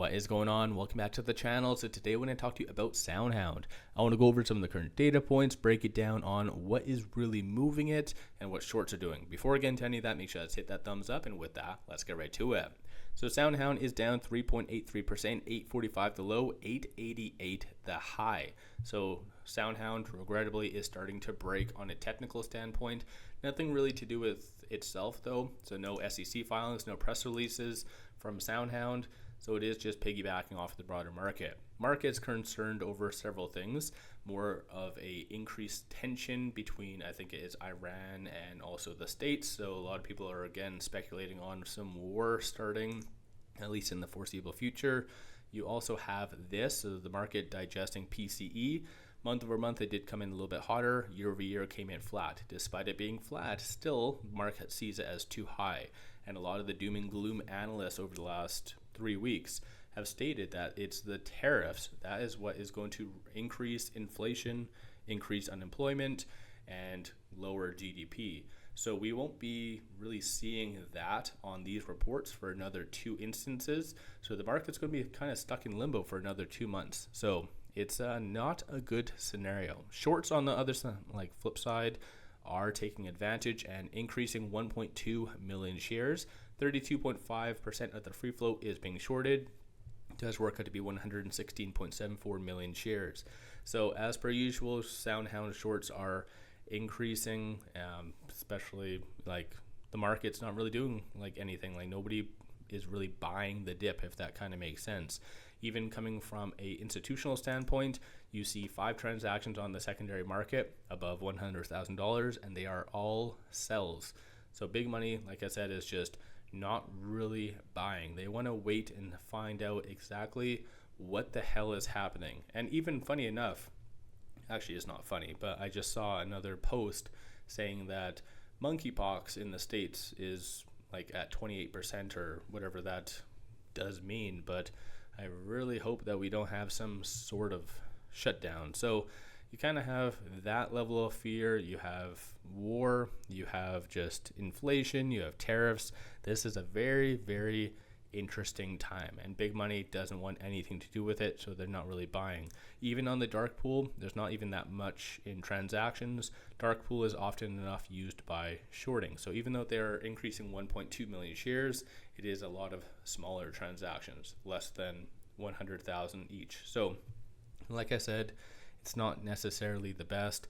What is going on? Welcome back to the channel. So today I want to talk to you about SoundHound. I want to go over some of the current data points, break it down on what is really moving it and what shorts are doing. Before I get into any of that, make sure to hit that thumbs up, and with that, let's get right to it. So SoundHound is down 3.83%, 845 the low, 888 the high. So SoundHound regrettably is starting to break on a technical standpoint. Nothing really to do with itself though. So no SEC filings, no press releases from SoundHound. So it is just piggybacking off the broader market. Market's concerned over several things, more of a increased tension between, I think it is Iran and also the States. So a lot of people are again speculating on some war starting, at least in the foreseeable future. You also have this, so the market digesting PCE. Month over month, it did come in a little bit hotter. Year over year, came in flat. Despite it being flat, still, market sees it as too high. And a lot of the doom and gloom analysts over the last 3 weeks have stated that it's the tariffs that is what is going to increase inflation, increase unemployment, and lower GDP. So we won't be really seeing that on these reports for another 2 instances. So the market's going to be kind of stuck in limbo for another 2 months. So it's not a good scenario. Shorts on the other side, like flip side, are taking advantage and increasing 1.2 million shares. 32.5% of the free float is being shorted. It does work out to be 116.74 million shares. So as per usual, SoundHound shorts are increasing, especially like the market's not really doing like anything. Like nobody is really buying the dip, if that kind of makes sense. Even coming from a institutional standpoint, you see 5 transactions on the secondary market above $100,000, and they are all sells. So big money, like I said, is just not really buying. They want to wait and find out exactly what the hell is happening. And even funny enough, actually it's not funny, but I just saw another post saying that monkeypox in the States is like at 28% or whatever that does mean, but I really hope that we don't have some sort of shutdown. So you kind of have that level of fear. You have war, you have just inflation, you have tariffs. This is a very, very interesting time, and big money doesn't want anything to do with it, so they're not really buying. Even on the dark pool, there's not even that much in transactions. Dark pool is often enough used by shorting. So even though they're increasing 1.2 million shares, it is a lot of smaller transactions, less than 100,000 each. So like I said, it's not necessarily the best.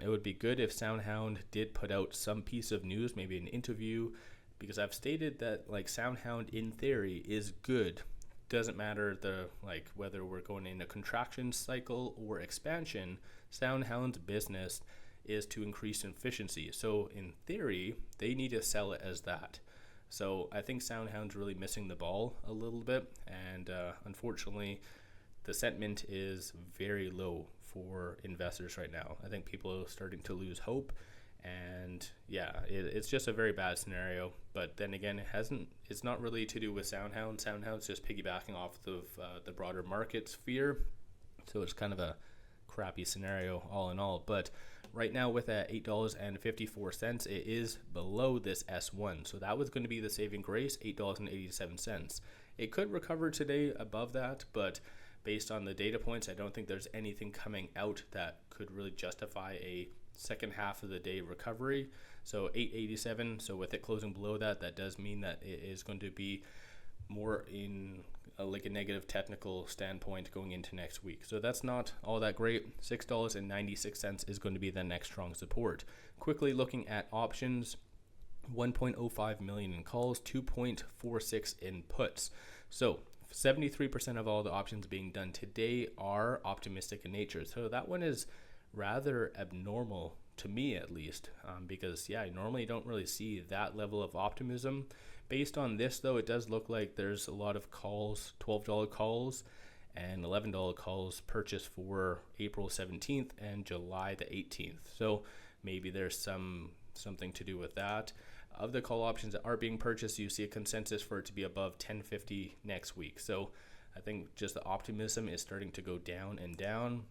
It would be good if SoundHound did put out some piece of news, maybe an interview, because I've stated that like SoundHound in theory is good. Doesn't matter whether we're going in a contraction cycle or expansion. SoundHound's business is to increase efficiency. So in theory, they need to sell it as that. So I think SoundHound's really missing the ball a little bit, and unfortunately, the sentiment is very low for investors right now. I think people are starting to lose hope. And yeah, it's just a very bad scenario. But then again, it's not really to do with SoundHound. SoundHound's just piggybacking off of the broader market sphere. So it's kind of a crappy scenario all in all. But right now with that $8.54, it is below this S1. So that was going to be the saving grace, $8.87. It could recover today above that, but based on the data points, I don't think there's anything coming out that could really justify a second half of the day recovery. So 887, so with it closing below that, that does mean that it is going to be more in like a negative technical standpoint going into next week. So that's not all that great. $6.96 is going to be the next strong support. Quickly looking at options, 1.05 million in calls, 2.46 in puts. So 73% of all the options being done today are optimistic in nature. So that one is rather abnormal to me, at least, because I normally don't really see that level of optimism. Based on this though, it does look like there's a lot of calls, $12 calls and $11 calls purchased for April 17th and July the 18th. So maybe there's something to do with that. Of the call options that are being purchased, you see a consensus for it to be above 1050 next week. So I think just the optimism is starting to go down and down.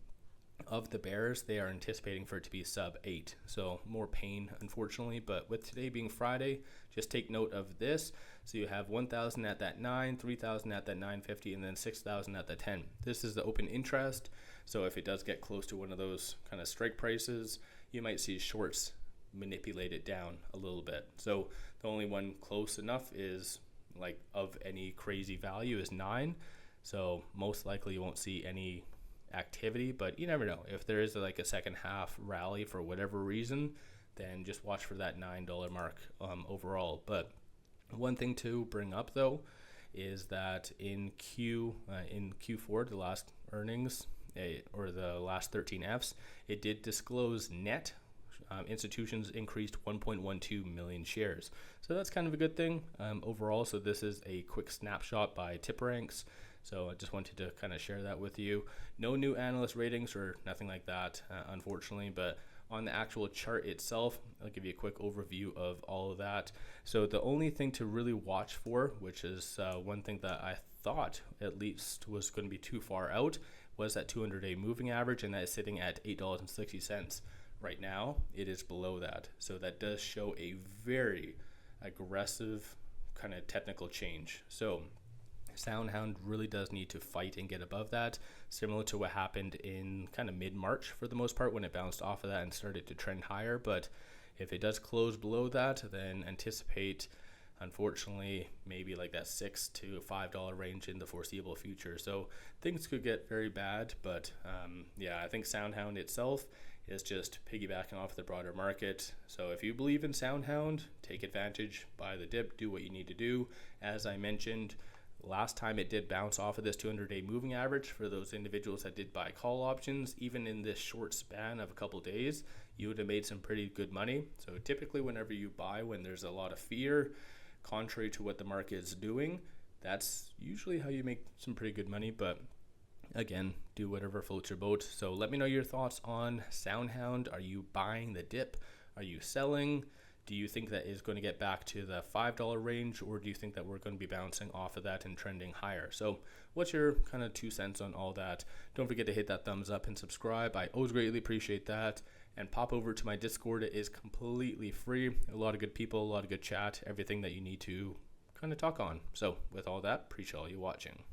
of the bears, they are anticipating for it to be sub 8. So more pain, unfortunately. But with today being Friday, just take note of this. So you have 1,000 at that 9, 3,000 at that 950, and then 6,000 at the 10. This is the open interest. So if it does get close to one of those kind of strike prices, you might see shorts manipulate it down a little bit. So the only one close enough is, like, of any crazy value, is 9. So most likely you won't see any activity, but you never know. If there is like a second half rally for whatever reason, then just watch for that $9 mark overall. But one thing to bring up though is that in Q4, the last earnings, or the last 13 Fs, it did disclose net institutions increased 1.12 million shares. So that's kind of a good thing overall. So this is a quick snapshot by TipRanks. So I just wanted to kind of share that with you. No new analyst ratings or nothing like that, unfortunately, but on the actual chart itself, I'll give you a quick overview of all of that. So the only thing to really watch for, which is one thing that I thought at least was going to be too far out, was that 200-day moving average, and that is sitting at $8.60. Right now, it is below that. So that does show a very aggressive kind of technical change. So SoundHound really does need to fight and get above that, similar to what happened in kind of mid-March for the most part when it bounced off of that and started to trend higher. But if it does close below that, then anticipate, unfortunately, maybe like that $6 to $5 range in the foreseeable future. So things could get very bad, but yeah, I think SoundHound itself is just piggybacking off the broader market. So if you believe in SoundHound, take advantage, buy the dip, do what you need to do. As I mentioned, last time it did bounce off of this 200-day moving average. For those individuals that did buy call options, even in this short span of a couple days, you would have made some pretty good money. So typically whenever you buy when there's a lot of fear, contrary to what the market is doing, that's usually how you make some pretty good money. But again, do whatever floats your boat. So let me know your thoughts on SoundHound. Are you buying the dip? Are you selling? Do you think that is going to get back to the $5 range, or do you think that we're going to be bouncing off of that and trending higher? So what's your kind of 2 cents on all that? Don't forget to hit that thumbs up and subscribe. I always greatly appreciate that. And pop over to my Discord. It is completely free. A lot of good people, a lot of good chat, everything that you need to kind of talk on. So with all that, appreciate all you watching.